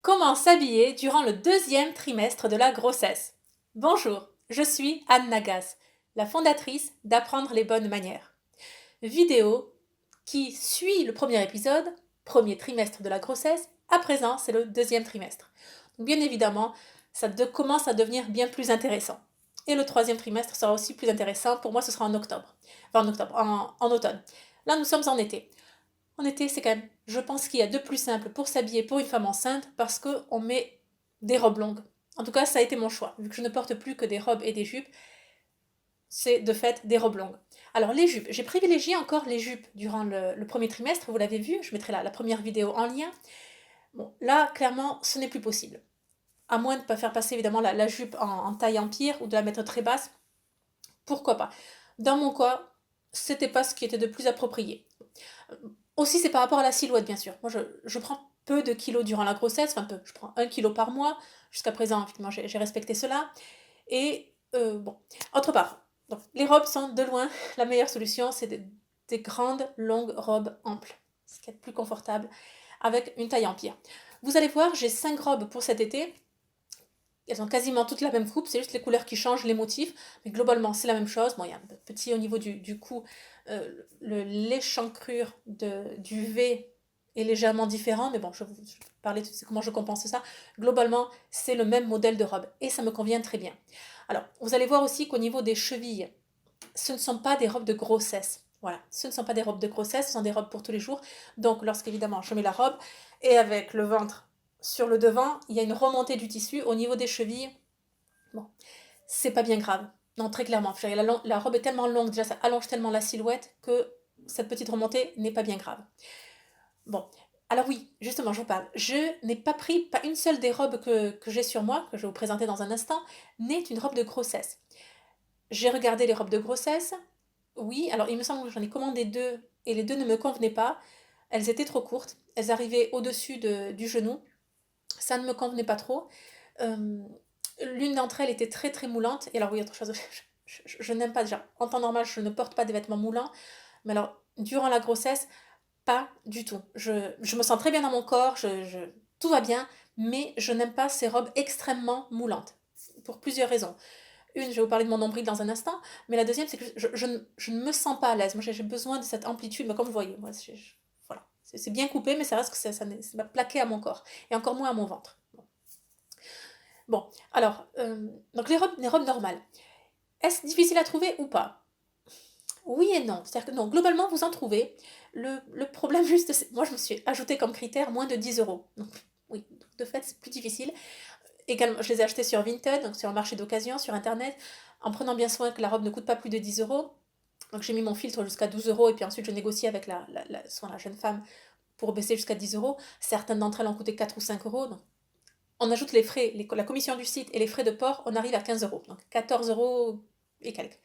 Comment s'habiller durant le deuxième trimestre de la grossesse? Bonjour, je suis Anne Nagas, la fondatrice d'Apprendre les bonnes manières. Vidéo qui suit le premier épisode, premier trimestre de la grossesse, à présent c'est le deuxième trimestre. Donc, bien évidemment, commence à devenir bien plus intéressant. Et le troisième trimestre sera aussi plus intéressant, pour moi ce sera en octobre. Enfin en octobre, en automne. Là nous sommes en été. En été, c'est quand même, je pense qu'il y a de plus simple pour s'habiller pour une femme enceinte parce qu'on met des robes longues. En tout cas, ça a été mon choix. Vu que je ne porte plus que des robes et des jupes, c'est de fait des robes longues. Alors, les jupes, j'ai privilégié encore les jupes durant le premier trimestre, vous l'avez vu, je mettrai la première vidéo en lien. Bon, là, clairement, ce n'est plus possible. À moins de ne pas faire passer évidemment la jupe en taille empire ou de la mettre très basse, pourquoi pas. Dans mon cas, c'était pas ce qui était de plus approprié. Aussi, c'est par rapport à la silhouette, bien sûr. Moi, je prends peu de kilos durant la grossesse, enfin peu, je prends 1 kilo par mois. Jusqu'à présent, effectivement, j'ai respecté cela. Et bon, autre part, donc, les robes sont de loin la meilleure solution, c'est des grandes, longues robes amples, ce qui est plus confortable, avec une taille empire. Vous allez voir, j'ai 5 robes pour cet été. Elles ont quasiment toutes la même coupe, c'est juste les couleurs qui changent, les motifs, mais globalement c'est la même chose. Bon, il y a un petit au niveau du cou, l'échancrure du V est légèrement différent, mais bon, je vais vous parler de comment je compense ça. Globalement, c'est le même modèle de robe et ça me convient très bien. Alors, vous allez voir aussi qu'au niveau des chevilles, ce ne sont pas des robes de grossesse. Voilà, ce ne sont pas des robes de grossesse, ce sont des robes pour tous les jours. Donc, lorsqu'évidemment je mets la robe et avec le ventre sur le devant, il y a une remontée du tissu au niveau des chevilles. Bon, c'est pas bien grave. Non, très clairement. La robe est tellement longue, déjà ça allonge tellement la silhouette que cette petite remontée n'est pas bien grave. Bon, alors oui, justement, je vous parle. Je n'ai pas pris, pas une seule des robes que j'ai sur moi, que je vais vous présenter dans un instant, n'est une robe de grossesse. J'ai regardé les robes de grossesse. Oui, alors il me semble que j'en ai commandé deux et les deux ne me convenaient pas. Elles étaient trop courtes. Elles arrivaient au-dessus du genou. Ça ne me convenait pas trop. Euh, L'une d'entre elles était très très moulante. Et alors oui, autre chose, je n'aime pas déjà. En temps normal, je ne porte pas des vêtements moulants. Mais alors, durant la grossesse, pas du tout. Je me sens très bien dans mon corps, tout va bien, mais je n'aime pas ces robes extrêmement moulantes. Pour plusieurs raisons. Une, je vais vous parler de mon nombril dans un instant, mais la deuxième, c'est que je ne me sens pas à l'aise. Moi, j'ai besoin de cette amplitude, mais comme vous voyez, moi, voilà. C'est bien coupé, mais ça reste que ça m'a plaqué à mon corps, et encore moins à mon ventre. Bon, alors, donc les robes normales. Est-ce difficile à trouver ou pas? Oui et non. C'est-à-dire que non, globalement, vous en trouvez. Le problème, juste, moi, je me suis ajouté comme critère moins de 10 euros. Donc, oui, de fait, c'est plus difficile. Également, je les ai achetés sur Vinted, donc sur un marché d'occasion, sur Internet, en prenant bien soin que la robe ne coûte pas plus de 10 euros. Donc, j'ai mis mon filtre jusqu'à 12 euros et puis ensuite, je négocie avec soit la jeune femme pour baisser jusqu'à 10 euros. Certaines d'entre elles ont coûté 4 ou 5 euros. Donc, on ajoute les frais, la commission du site et les frais de port, on arrive à 15 euros. Donc, 14 euros et quelques.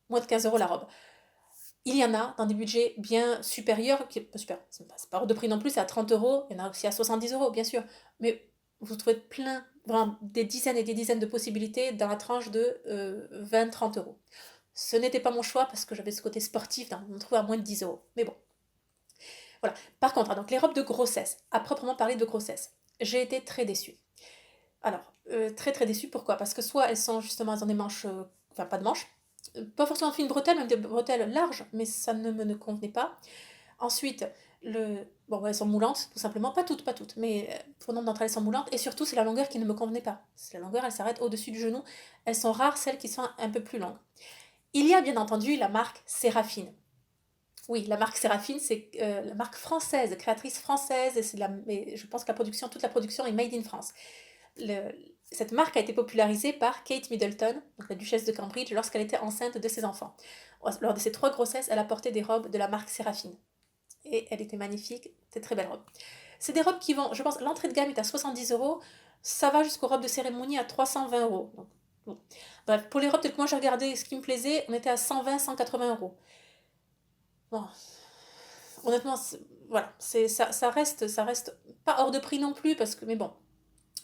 Moins de 15 euros la robe. Il y en a dans des budgets bien supérieurs, super, c'est pas hors de prix non plus, c'est à 30 euros, il y en a aussi à 70 euros, bien sûr, mais vous trouvez plein, vraiment des dizaines et des dizaines de possibilités dans la tranche de 20-30 euros. Ce n'était pas mon choix parce que j'avais ce côté sportif, on trouve à moins de 10 euros, mais bon, voilà. Par contre, donc les robes de grossesse, à proprement parler de grossesse, j'ai été très déçue. Alors, très très déçue, pourquoi? Parce que soit elles sont justement, elles ont des manches, enfin pas de manches, pas forcément fines bretelles, même des bretelles larges, mais ça ne me convenait pas. Ensuite, bon, elles sont moulantes, tout simplement. Pas toutes, pas toutes, mais pour nombre d'entre elles sont moulantes. Et surtout, c'est la longueur qui ne me convenait pas. C'est la longueur, elle s'arrête au-dessus du genou. Elles sont rares, celles qui sont un peu plus longues. Il y a bien entendu la marque Séraphine. Oui, la marque Séraphine, c'est la marque française, créatrice française, et je pense que toute la production est made in France. Le- cette marque a été popularisée par Kate Middleton, donc la duchesse de Cambridge, lorsqu'elle était enceinte de ses enfants. Lors de ses 3 grossesses, elle a porté des robes de la marque Séraphine. Et elle était magnifique, c'est très belle robe. C'est des robes qui vont, je pense, l'entrée de gamme est à 70 euros, ça va jusqu'aux robes de cérémonie à 320 euros. Donc, bon. Bref, pour les robes, peut-être que moi j'ai regardé ce qui me plaisait, on était à 120-180 euros. Bon, honnêtement, voilà, ça reste pas hors de prix non plus, parce que, mais bon,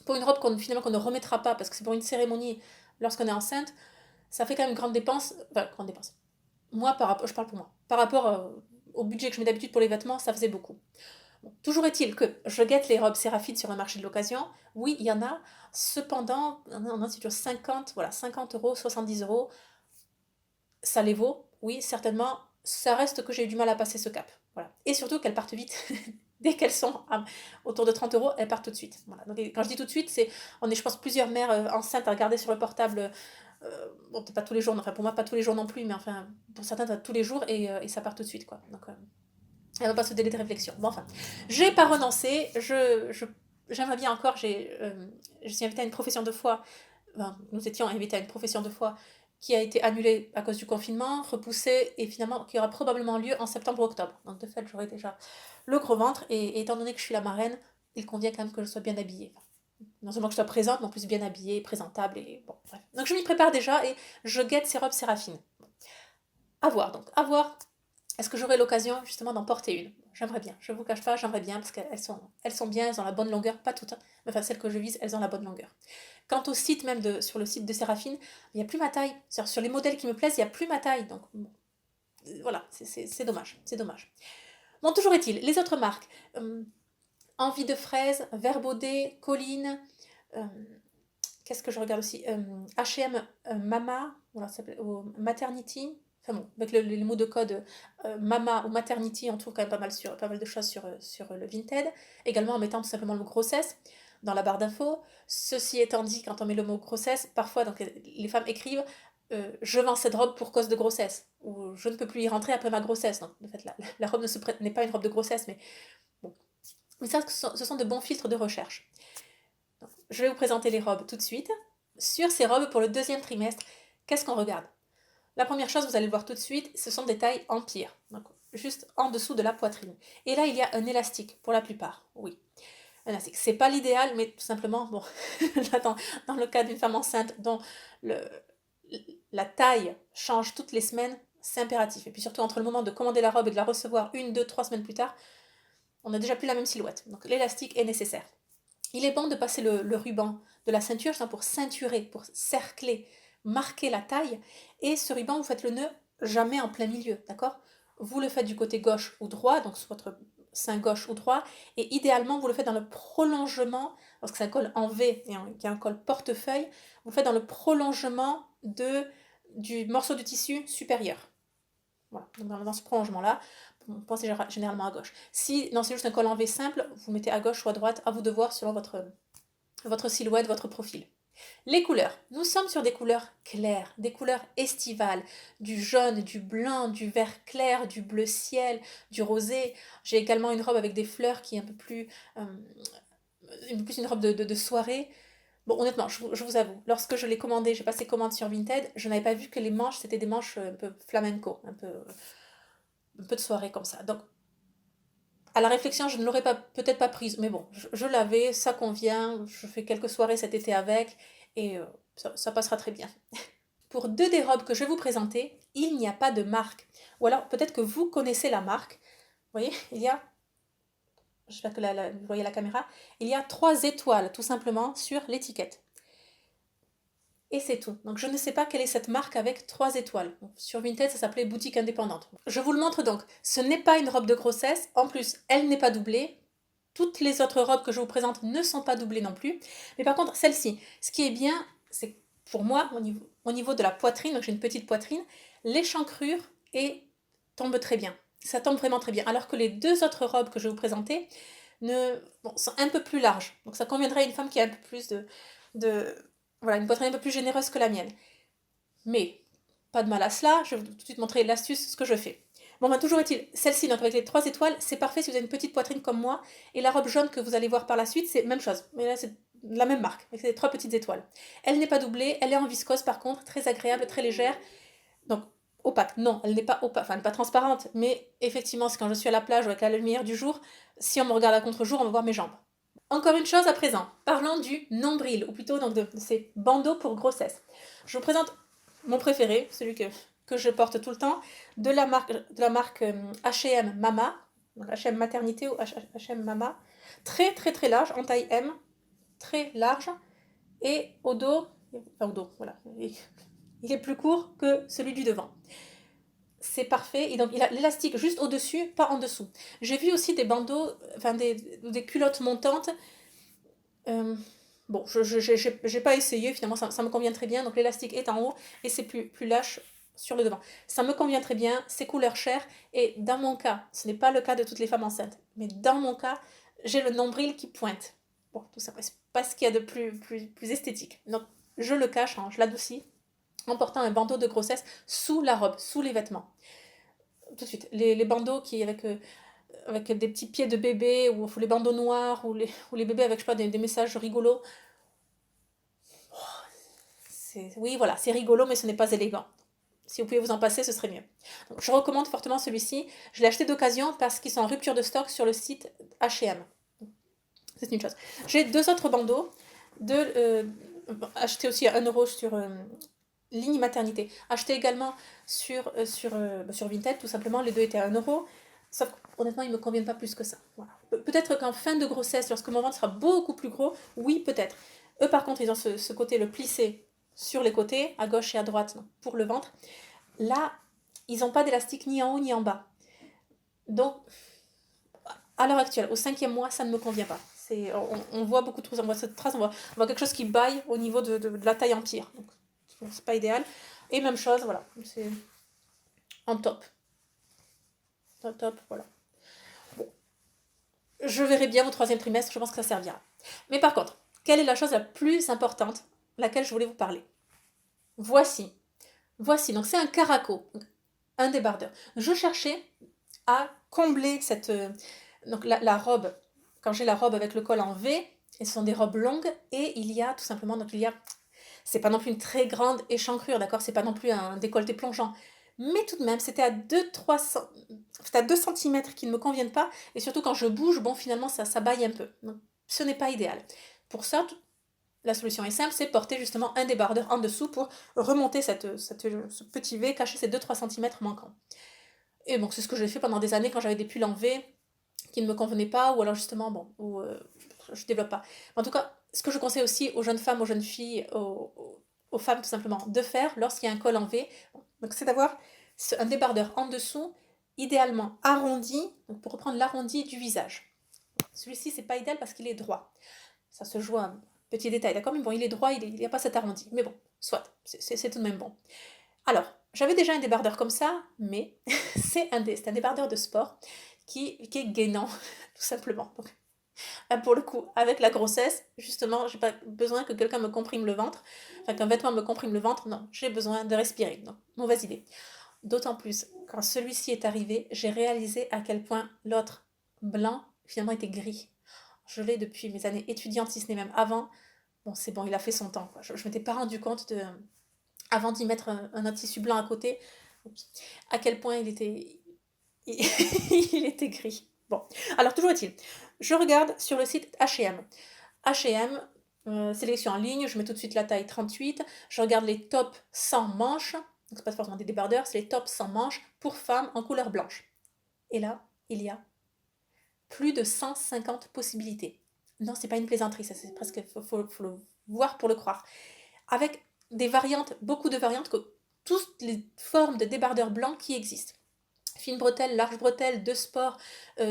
pour une robe finalement qu'on ne remettra pas, parce que c'est pour une cérémonie lorsqu'on est enceinte, ça fait quand même une grande dépense, enfin, grande dépense. Moi, je parle pour moi, par rapport au budget que je mets d'habitude pour les vêtements, ça faisait beaucoup. Bon, toujours est-il que je guette les robes séraphites sur le marché de l'occasion. Oui, il y en a. Cependant, on a sur 50, voilà, 50 €, 70 €. Ça les vaut, oui, certainement. Ça reste que j'ai eu du mal à passer ce cap. Voilà. Et surtout qu'elles partent vite. Dès qu'elles sont autour de 30 €, elles partent tout de suite. Voilà. Donc, quand je dis tout de suite, on est, je pense, plusieurs mères enceintes à regarder sur le portable. Bon, peut-être pas tous les jours, enfin pour moi pas tous les jours non plus, mais enfin pour certains tous les jours et ça part tout de suite quoi. Donc elle va pas se délai de réflexion. Bon enfin, j'ai pas renoncé. J'aimerais bien encore. Je suis invitée à une profession de foi. Enfin, nous étions invités à une profession de foi qui a été annulée à cause du confinement, repoussée et finalement qui aura probablement lieu en septembre-octobre. Donc de fait, j'aurai déjà le gros ventre et étant donné que je suis la marraine, il convient quand même que je sois bien habillée. Enfin, non seulement que je sois présente, mais en plus bien habillée, présentable et bon, bref. Donc je m'y prépare déjà et je guette ces robes séraphines. À voir donc, à voir. Est-ce que j'aurai l'occasion justement d'en porter une? J'aimerais bien, je ne vous cache pas, j'aimerais bien parce elles sont bien, elles ont la bonne longueur, pas toutes, hein, mais enfin celles que je vise, elles ont la bonne longueur. Quant au site même, sur le site de Séraphine, il n'y a plus ma taille. Sur les modèles qui me plaisent, il n'y a plus ma taille. Donc bon, voilà, c'est dommage, c'est dommage. Bon, toujours est-il, les autres marques, Envie de fraise, Verbaudet, Colline, euh, qu'est-ce que je regarde aussi, H&M Mama, voilà, ça s'appelle, Maternity. Enfin bon, avec les mots de code Mama ou Maternity, on trouve quand même pas mal de choses sur le Vinted. Également en mettant tout simplement le mot grossesse dans la barre d'infos. Ceci étant dit, quand on met le mot grossesse, parfois donc, les femmes écrivent je vends cette robe pour cause de grossesse, ou je ne peux plus y rentrer après ma grossesse. Donc, en fait, la robe n'est pas une robe de grossesse, mais bon. Mais ça, ce sont de bons filtres de recherche. Donc, je vais vous présenter les robes tout de suite. Sur ces robes pour le deuxième trimestre, qu'est-ce qu'on regarde? La première chose, vous allez le voir tout de suite, ce sont des tailles empire, donc juste en dessous de la poitrine. Et là, il y a un élastique pour la plupart, oui. Un élastique. C'est pas l'idéal, mais tout simplement, bon, là, dans le cas d'une femme enceinte dont la taille change toutes les semaines, c'est impératif. Et puis surtout, entre le moment de commander la robe et de la recevoir 1, 2, 3 semaines plus tard, on n'a déjà plus la même silhouette. Donc l'élastique est nécessaire. Il est bon de passer le ruban de la ceinture pour ceinturer, pour cercler, marquer la taille. Et ce ruban, vous faites le nœud jamais en plein milieu, d'accord? Vous le faites du côté gauche ou droit, donc sur votre sein gauche ou droit. Et idéalement, vous le faites dans le prolongement, parce que c'est un col en V et qui est un col portefeuille, vous le faites dans le prolongement du morceau de tissu supérieur. Voilà, donc dans ce prolongement-là, vous pensez généralement à gauche. Si non, c'est juste un col en V simple, vous mettez à gauche ou à droite, à vous de voir selon votre silhouette, votre profil. Les couleurs. Nous sommes sur des couleurs claires, des couleurs estivales, du jaune, du blanc, du vert clair, du bleu ciel, du rosé. J'ai également une robe avec des fleurs qui est un peu plus, une robe de soirée. Bon, honnêtement, je vous avoue, lorsque je l'ai commandé, j'ai passé commande sur Vinted, je n'avais pas vu que les manches, c'était des manches un peu flamenco, un peu de soirée comme ça. Donc, à la réflexion, je ne l'aurais peut-être pas prise, mais bon, je l'avais, ça convient, je fais quelques soirées cet été avec, et ça passera très bien. Pour deux des robes que je vais vous présenter, il n'y a pas de marque. Ou alors, peut-être que vous connaissez la marque. Vous voyez, il y a, j'espère que vous voyez la caméra, il y a 3 étoiles, tout simplement, sur l'étiquette. Et c'est tout. Donc je ne sais pas quelle est cette marque avec 3 étoiles. Donc, sur Vinted, ça s'appelait boutique indépendante. Je vous le montre donc. Ce n'est pas une robe de grossesse. En plus, elle n'est pas doublée. Toutes les autres robes que je vous présente ne sont pas doublées non plus. Mais par contre, celle-ci, ce qui est bien, c'est pour moi, au niveau de la poitrine, donc j'ai une petite poitrine, l'échancrure tombe très bien. Ça tombe vraiment très bien. Alors que les 2 autres robes que je vais vous présenter sont un peu plus larges. Donc ça conviendrait à une femme qui a un peu plus voilà, une poitrine un peu plus généreuse que la mienne. Mais, pas de mal à cela, je vais tout de suite montrer l'astuce, ce que je fais. Bon, toujours est-il, celle-ci, donc avec les 3 étoiles, c'est parfait si vous avez une petite poitrine comme moi. Et la robe jaune que vous allez voir par la suite, c'est même chose. Mais là, c'est la même marque, avec ces 3 petites étoiles. Elle n'est pas doublée, elle est en viscose par contre, très agréable, très légère. Donc, opaque, non, elle n'est pas opaque, enfin, elle n'est pas transparente. Mais effectivement, c'est quand je suis à la plage ou avec la lumière du jour, si on me regarde à contre-jour, on va voir mes jambes. Encore une chose à présent, parlons du nombril, ou plutôt donc de ces bandeaux pour grossesse. Je vous présente mon préféré, celui que je porte tout le temps, de la marque H&M Mama, donc H&M Maternité ou H&M Mama, très très très large, en taille M, très large, et au dos, voilà, il est plus court que celui du devant. c'est parfait. Et donc, il a l'élastique juste au-dessus, pas en dessous. J'ai vu aussi des bandeaux, enfin des culottes montantes. Euh, bon, j'ai pas essayé, finalement, ça me convient très bien. Donc, l'élastique est en haut et c'est plus lâche sur le devant. Ça me convient très bien, c'est couleur chair. Et dans mon cas, ce n'est pas le cas de toutes les femmes enceintes, mais dans mon cas, j'ai le nombril qui pointe. Bon, tout ça, c'est pas ce qu'il y a de plus esthétique. Donc, je le cache, hein, je l'adoucis en portant un bandeau de grossesse sous la robe, sous les vêtements. Tout de suite, les bandeaux qui avec des petits pieds de bébé, ou les bandeaux noirs, ou les bébés avec, je sais pas, des messages rigolos. Oui, voilà, c'est rigolo, mais ce n'est pas élégant. Si vous pouvez vous en passer, ce serait mieux. Donc, je recommande fortement celui-ci. Je l'ai acheté d'occasion parce qu'ils sont en rupture de stock sur le site H&M. C'est une chose. J'ai deux autres bandeaux achetés aussi à 1 € sur ligne maternité. Acheté également sur Vinted, tout simplement. Les deux étaient à 1 €. Sauf honnêtement, ils ne me conviennent pas plus que ça. Voilà. Peut-être qu'en fin de grossesse, lorsque mon ventre sera beaucoup plus gros, oui, peut-être. Eux, par contre, ils ont ce côté, le plissé sur les côtés, à gauche et à droite, non, pour le ventre. Là, ils n'ont pas d'élastique ni en haut ni en bas. Donc, à l'heure actuelle, au 5e mois, ça ne me convient pas. On voit beaucoup de choses, on voit cette trace, on voit quelque chose qui baille au niveau de la taille en pire. Donc, c'est pas idéal. Et même chose, voilà, c'est en top. Top, voilà. Bon. Je verrai bien au 3e trimestre, je pense que ça servira. Mais par contre, quelle est la chose la plus importante, laquelle je voulais vous parler? Voici, donc c'est un caraco, un débardeur. Je cherchais à combler donc la robe, quand j'ai la robe avec le col en V, et ce sont des robes longues, et il y a tout simplement, c'est pas non plus une très grande échancrure, d'accord, c'est pas non plus un décolleté plongeant, mais tout de même, c'était à 2 cm qui ne me conviennent pas, et surtout quand je bouge, bon, finalement, ça baille un peu. Donc, ce n'est pas idéal. Pour ça, la solution est simple, c'est porter justement un débardeur en dessous pour remonter ce petit V, cacher ces 2-3 cm manquants. Et bon, c'est ce que j'ai fait pendant des années quand j'avais des pulls en V qui ne me convenaient pas, ou alors justement, bon, je développe pas. En tout cas, ce que je conseille aussi aux jeunes femmes, aux jeunes filles, aux femmes tout simplement, de faire lorsqu'il y a un col en V, donc c'est d'avoir un débardeur en dessous, idéalement arrondi, donc pour reprendre l'arrondi du visage. Celui-ci, c'est pas idéal parce qu'il est droit. Ça se joue à un petit détail, d'accord? Mais bon, il est droit, il n'y a pas cet arrondi. Mais bon, soit, c'est tout de même bon. Alors, j'avais déjà un débardeur comme ça, mais c'est un débardeur de sport qui est gainant, tout simplement. Donc, là, pour le coup, avec la grossesse, justement, j'ai pas besoin que quelqu'un me comprime le ventre, enfin qu'un vêtement me comprime le ventre, non, j'ai besoin de respirer. Donc, mauvaise idée. D'autant plus, quand celui-ci est arrivé, j'ai réalisé à quel point l'autre, blanc, finalement était gris. Je l'ai depuis mes années étudiantes, si ce n'est même avant. Bon, c'est bon, il a fait son temps, quoi. Je ne m'étais pas rendu compte avant d'y mettre un autre tissu blanc à côté, à quel point il était gris. Bon, alors toujours est-il, je regarde sur le site H&M. H&M, sélection en ligne, je mets tout de suite la taille 38, je regarde les tops sans manches, donc c'est pas forcément des débardeurs, c'est les tops sans manches pour femmes en couleur blanche. Et là, il y a plus de 150 possibilités. Non, c'est pas une plaisanterie, ça c'est presque, faut le voir pour le croire. Avec des variantes, beaucoup de variantes, que toutes les formes de débardeurs blancs qui existent. Fine bretelle, large bretelle, de sport,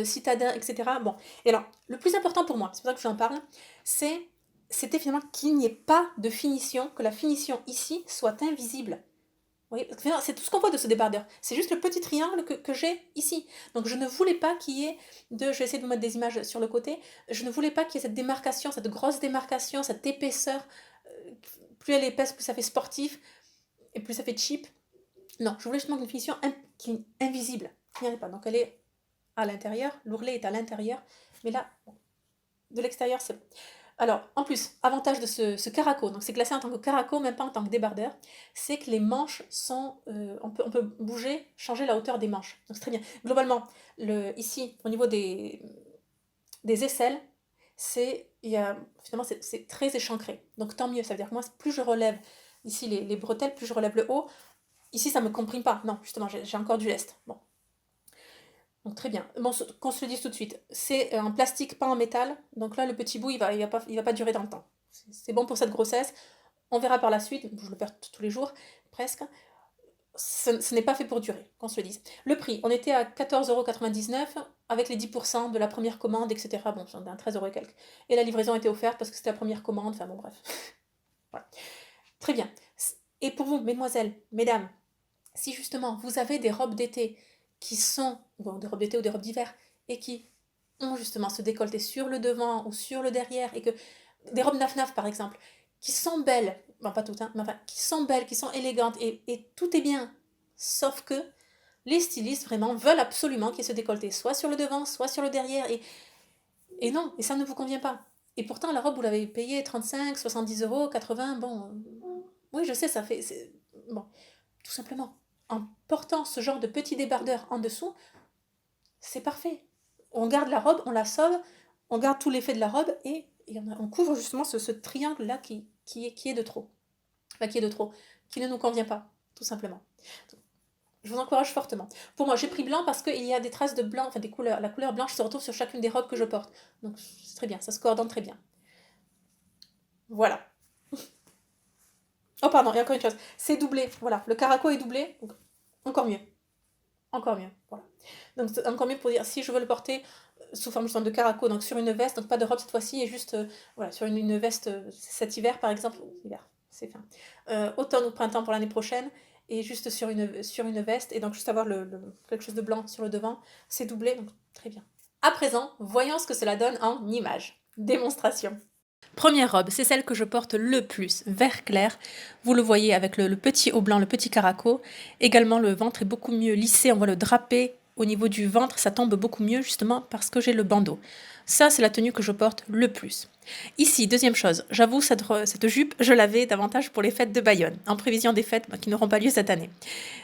citadin, etc. Bon, et alors, le plus important pour moi, c'est pour ça que j'en parle, c'était finalement qu'il n'y ait pas de finition, que la finition ici soit invisible. Oui, c'est tout ce qu'on voit de ce débardeur. C'est juste le petit triangle que j'ai ici. Donc je ne voulais pas qu'il y ait je vais essayer de vous mettre des images sur le côté. Je ne voulais pas qu'il y ait cette démarcation, cette grosse démarcation, cette épaisseur. Plus elle est épaisse, plus ça fait sportif et plus ça fait cheap. Non, je voulais justement une finition qui est invisible. Il n'y en a pas. Donc elle est à l'intérieur. L'ourlet est à l'intérieur. Mais là, de l'extérieur, c'est bon. Alors, en plus, avantage de ce caraco, donc c'est classé en tant que caraco, même pas en tant que débardeur, c'est que les manches sont... on peut bouger, changer la hauteur des manches. Donc c'est très bien. Globalement, ici, au niveau des aisselles, finalement, c'est très échancré. Donc tant mieux, ça veut dire que moi, plus je relève ici les bretelles, plus je relève le haut. Ici, ça ne me comprime pas. Non, justement, j'ai encore du lest. Bon. Donc très bien. Bon, qu'on se le dise tout de suite, c'est en plastique, pas en métal. Donc là, le petit bout, il va pas durer dans le temps. C'est bon pour cette grossesse. On verra par la suite. Je le perds tous les jours, presque. ce n'est pas fait pour durer, qu'on se le dise. Le prix, on était à 14,99 € avec les 10% de la première commande, etc. Bon, c'est un 13 € et quelques. Et la livraison était offerte parce que c'était la première commande, enfin bon, bref. Voilà. Très bien. Et pour vous, mesdemoiselles, mesdames, si justement vous avez des robes d'été qui sont, bon, des robes d'été ou des robes d'hiver, et qui ont justement ce décolleté sur le devant ou sur le derrière, et que des robes naf-naf par exemple, qui sont belles, bon pas toutes, hein, mais enfin, qui sont belles, qui sont élégantes, et tout est bien, sauf que les stylistes vraiment veulent absolument qu'il y ait ce décolleté, soit sur le devant, soit sur le derrière, et non, et ça ne vous convient pas. Et pourtant, la robe, vous l'avez payée 35, 70 euros, 80, bon, oui, je sais, ça fait, bon, tout simplement, en portant ce genre de petit débardeur en dessous, c'est parfait. On garde la robe, on la sauve, on garde tout l'effet de la robe et on couvre justement ce triangle-là qui est de trop. Enfin, qui est de trop, qui ne nous convient pas, tout simplement. Donc, je vous encourage fortement. Pour moi, j'ai pris blanc parce qu'il y a des traces de blanc, enfin des couleurs, la couleur blanche se retrouve sur chacune des robes que je porte. Donc c'est très bien, ça se coordonne très bien. Voilà. Oh pardon, et encore une chose, c'est doublé, voilà, le caraco est doublé, donc encore mieux. Encore mieux, voilà. Donc c'est encore mieux pour dire si je veux le porter sous forme justement de caraco, donc sur une veste, donc pas de robe cette fois-ci, et juste voilà, sur une veste cet hiver par exemple, hiver, c'est fin, automne ou printemps pour l'année prochaine, et juste sur une veste, et donc juste avoir quelque chose de blanc sur le devant, c'est doublé, donc très bien. À présent, voyons ce que cela donne en images. Démonstration. Première robe, c'est celle que je porte le plus, vert clair. Vous le voyez avec le petit haut blanc, le petit caraco. Également, le ventre est beaucoup mieux lissé, on voit le drapé. Au niveau du ventre, ça tombe beaucoup mieux justement parce que j'ai le bandeau. Ça, c'est la tenue que je porte le plus. Ici, deuxième chose, j'avoue, cette jupe, je l'avais davantage pour les fêtes de Bayonne, en prévision des fêtes qui n'auront pas lieu cette année.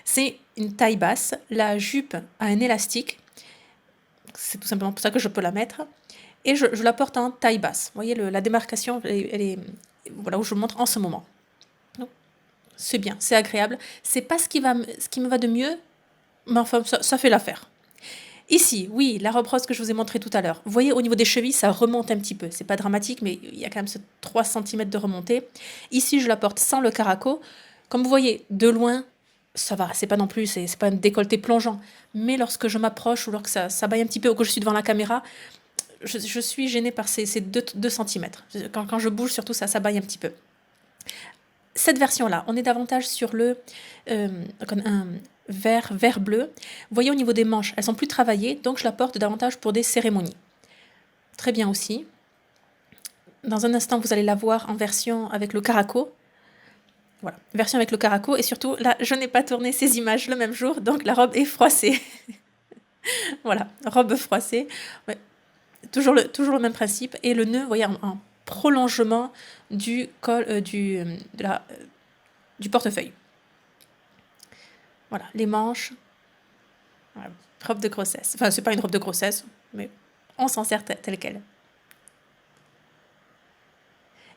C'est une taille basse, la jupe a un élastique, c'est tout simplement pour ça que je peux la mettre. Et je la porte en taille basse. Vous voyez, la démarcation, elle est voilà où je vous montre en ce moment. Donc, c'est bien, c'est agréable. C'est pas ce qui me va de mieux, mais enfin, ça fait l'affaire. Ici, oui, la robe rose que je vous ai montré tout à l'heure. Vous voyez, au niveau des chevilles, ça remonte un petit peu. C'est pas dramatique, mais il y a quand même ce 3 cm de remontée. Ici, je la porte sans le caraco. Comme vous voyez, de loin, ça va. C'est pas non plus, c'est pas un décolleté plongeant. Mais lorsque je m'approche ou lorsque ça baille un petit peu ou que je suis devant la caméra, je suis gênée par ces 2 cm. Quand je bouge, surtout, ça baille un petit peu. Cette version-là, on est davantage sur le un vert bleu. Vous voyez, au niveau des manches, elles sont plus travaillées, donc je la porte davantage pour des cérémonies. Très bien aussi. Dans un instant, vous allez la voir en version avec le caraco. Voilà, version avec le caraco. Et surtout, là, je n'ai pas tourné ces images le même jour, donc la robe est froissée. Voilà, robe froissée. Ouais. Toujours le même principe. Et le nœud, vous voyez, en prolongement du col, du portefeuille. Voilà, les manches. Voilà, robe de grossesse. Enfin, c'est pas une robe de grossesse, mais on s'en sert telle qu'elle.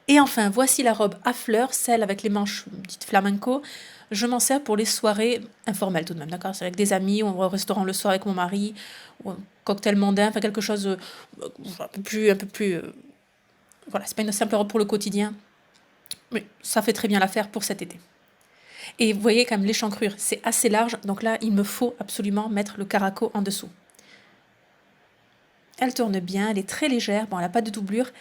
Et enfin, voici la robe à fleurs, celle avec les manches dites flamenco. Je m'en sers pour les soirées informelles tout de même, d'accord? C'est avec des amis, on va au restaurant le soir avec mon mari, ou un cocktail mondain, enfin quelque chose un peu plus voilà, c'est pas une simple robe pour le quotidien, mais ça fait très bien l'affaire pour cet été. Et vous voyez quand même l'échancrure, c'est assez large, donc là, il me faut absolument mettre le caraco en dessous. Elle tourne bien, elle est très légère, bon, elle n'a pas de doublure,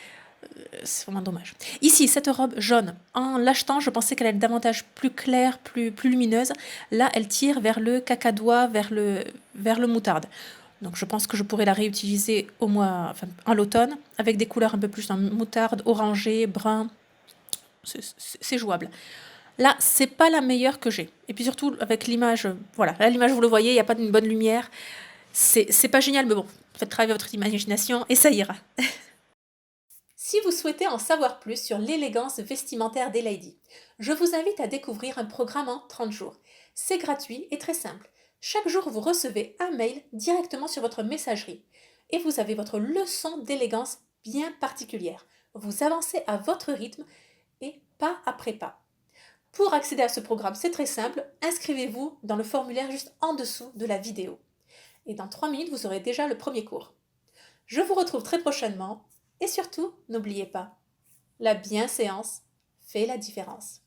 c'est vraiment dommage. Ici, cette robe jaune, en l'achetant, je pensais qu'elle allait être davantage plus claire, plus lumineuse. Là, elle tire vers le cacadois, vers le moutarde. Donc je pense que je pourrais la réutiliser en l'automne, avec des couleurs un peu plus en moutarde, orangé, brun. C'est jouable. Là, c'est pas la meilleure que j'ai. Et puis surtout, avec l'image, voilà, là, l'image, vous le voyez, il n'y a pas d'une bonne lumière. C'est pas génial, mais bon, faites travailler votre imagination et ça ira. Si vous souhaitez en savoir plus sur l'élégance vestimentaire des ladies, je vous invite à découvrir un programme en 30 jours. C'est gratuit et très simple. Chaque jour, vous recevez un mail directement sur votre messagerie et vous avez votre leçon d'élégance bien particulière. Vous avancez à votre rythme et pas après pas. Pour accéder à ce programme, c'est très simple, inscrivez-vous dans le formulaire juste en dessous de la vidéo. Et dans 3 minutes, vous aurez déjà le premier cours. Je vous retrouve très prochainement et surtout, n'oubliez pas, la bienséance fait la différence.